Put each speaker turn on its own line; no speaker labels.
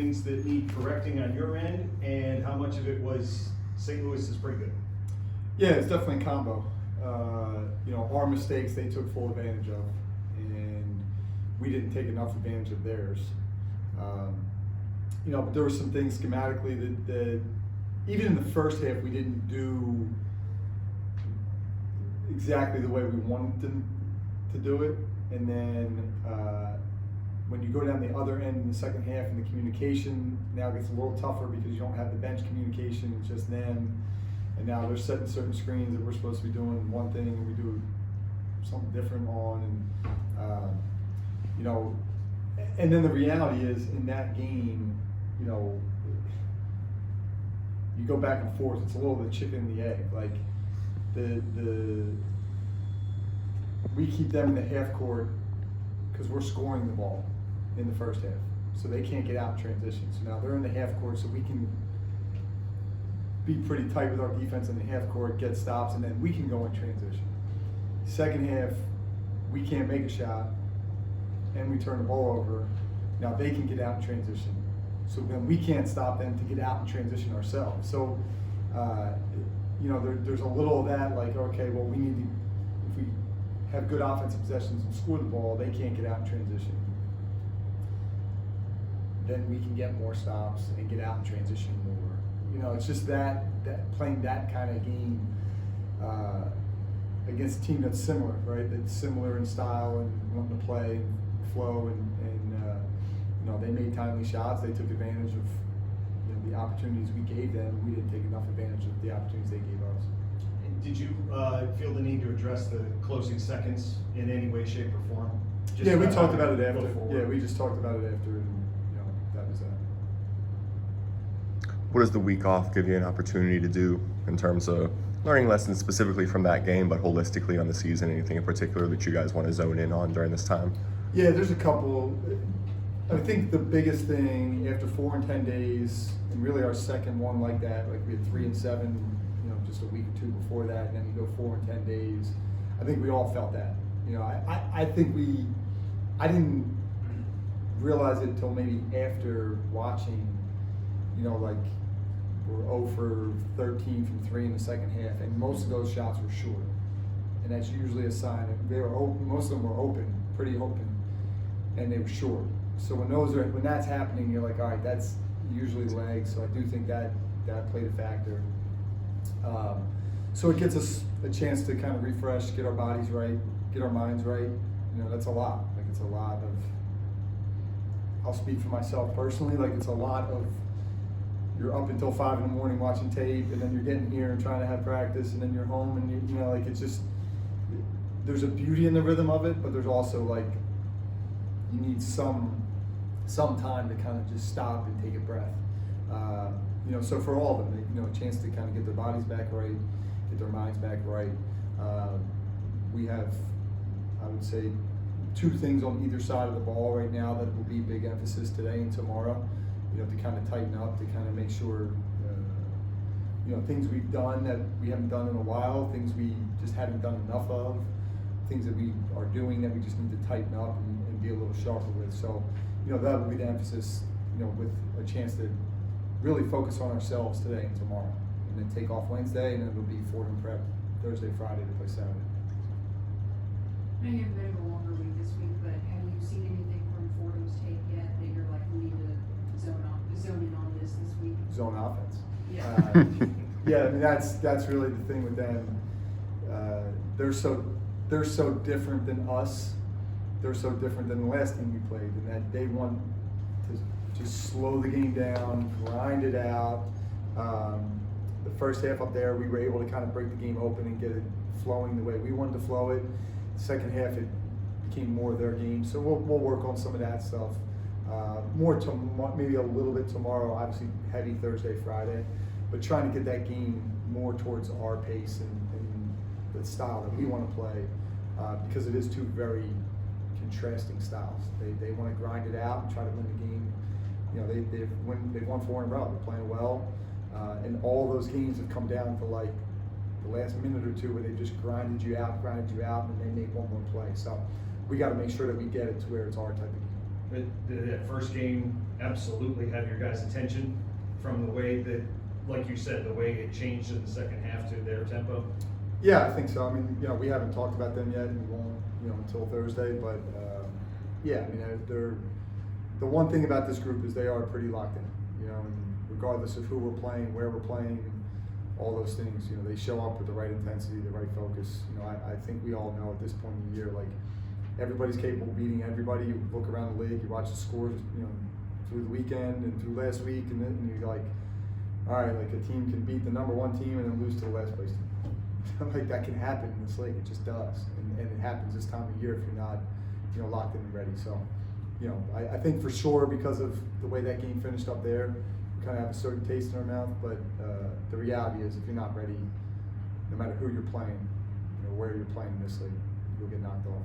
things that need correcting on your end, and how much of it was St. Louis is pretty good?
Yeah, it's definitely a combo. Our mistakes they took full advantage of, and we didn't take enough advantage of theirs. But there were some things schematically that even in the first half we didn't do exactly the way we wanted them to do it, and then when you go down the other end in the second half, and the communication now gets a little tougher because you don't have the bench communication, it's just them. And now they're setting certain screens that we're supposed to be doing one thing and we do something different on, and then the reality is in that game, you go back and forth. It's a little the chicken and the egg. Like we keep them in the half court because we're scoring the ball in the first half, so they can't get out in transition. So now they're in the half court, so we can be pretty tight with our defense in the half court, get stops, and then we can go in transition. Second half, we can't make a shot, and we turn the ball over. Now they can get out in transition, so then we can't stop them to get out in transition ourselves. So, there's a little of that, like, okay, well, we need to, if we have good offensive possessions and score the ball, they can't get out in transition. Then we can get more stops and get out in transition more. It's just that playing that kind of game against a team that's similar, right? That's similar in style and wanting to play and flow, and they made timely shots. They took advantage of the opportunities we gave them. We didn't take enough advantage of the opportunities they gave us.
And did you feel the need to address the closing seconds in any way, shape, or form?
Yeah, we talked about it after.
Forward?
Yeah, we just talked about it after, and that was that.
What does the week off give you an opportunity to do in terms of learning lessons specifically from that game, but holistically on the season? Anything in particular that you guys want to zone in on during this time?
Yeah, there's a couple. I think the biggest thing after 4 and 10 days, and really our second one like that, like we had 3 and 7, just a week or two before that, and then you go 4 and 10 days. I think we all felt that. I think I didn't realize it until maybe after watching, like we're 0 for 13 from 3 in the second half, and most of those shots were short. And that's usually a sign that they were open, most of them were open, pretty open, and they were short. So when that's happening, you're like, all right, that's usually legs. So I do think that played a factor. So it gets us a chance to kind of refresh, get our bodies right, get our minds right. That's a lot. Like it's a lot of. I'll speak for myself personally. Like it's a lot of. You're up until 5 in the morning watching tape, and then you're getting here and trying to have practice, and then you're home, and like it's just. There's a beauty in the rhythm of it, but there's also like. You need some time to kind of just stop and take a breath. So for all of them, a chance to kind of get their bodies back right, get their minds back right. We have, I would say, 2 things on either side of the ball right now that will be big emphasis today and tomorrow. To kind of tighten up, to kind of make sure, things we've done that we haven't done in a while, things we just haven't done enough of, things that we are doing that we just need to tighten up and be a little sharper with. So, that will be the emphasis, with a chance to really focus on ourselves today and tomorrow, and then take off Wednesday, and then it'll be Fordham prep Thursday, Friday to play Saturday.
I know you have a bit of a longer week this week, but have you seen anything from Fordham's tape yet that you're like, we need to zone in on this week?
Zone offense.
Yeah.
Yeah, I mean that's really the thing with them. They're so different than us. They're so different than the last team we played, in that they want to just slow the game down, grind it out. The first half up there, we were able to kind of break the game open and get it flowing the way we wanted to flow it. Second half, it became more their game. So we'll work on some of that stuff. Maybe a little bit tomorrow, obviously heavy Thursday, Friday, but trying to get that game more towards our pace and the style that we want to play, because it is 2 very contrasting styles. They want to grind it out and try to win the game. They've won 4 in a row. They're playing well, and all those games have come down to like the last minute or 2 where they just grinded you out, and they make one more play. So we got to make sure that we get it to where it's our type of game.
That first game absolutely have your guys' attention from the way that, like you said, the way it changed in the second half to their tempo?
Yeah, I think so. I mean, we haven't talked about them yet, and we won't, until Thursday. But yeah, I mean, they're the one thing about this group is they are pretty locked in. And regardless of who we're playing, where we're playing, all those things, they show up with the right intensity, the right focus. I think we all know at this point in the year, like, everybody's capable of beating everybody. You look around the league, you watch the scores, through the weekend and through last week, and then you're like, all right, like a team can beat the number one team and then lose to the last place team. Like that can happen in this league. It just does, and it happens this time of year if you're not, locked in and ready. So, I think for sure because of the way that game finished up there, we kind of have a certain taste in our mouth. But the reality is, if you're not ready, no matter who you're playing, where you're playing in this league, you'll get knocked off.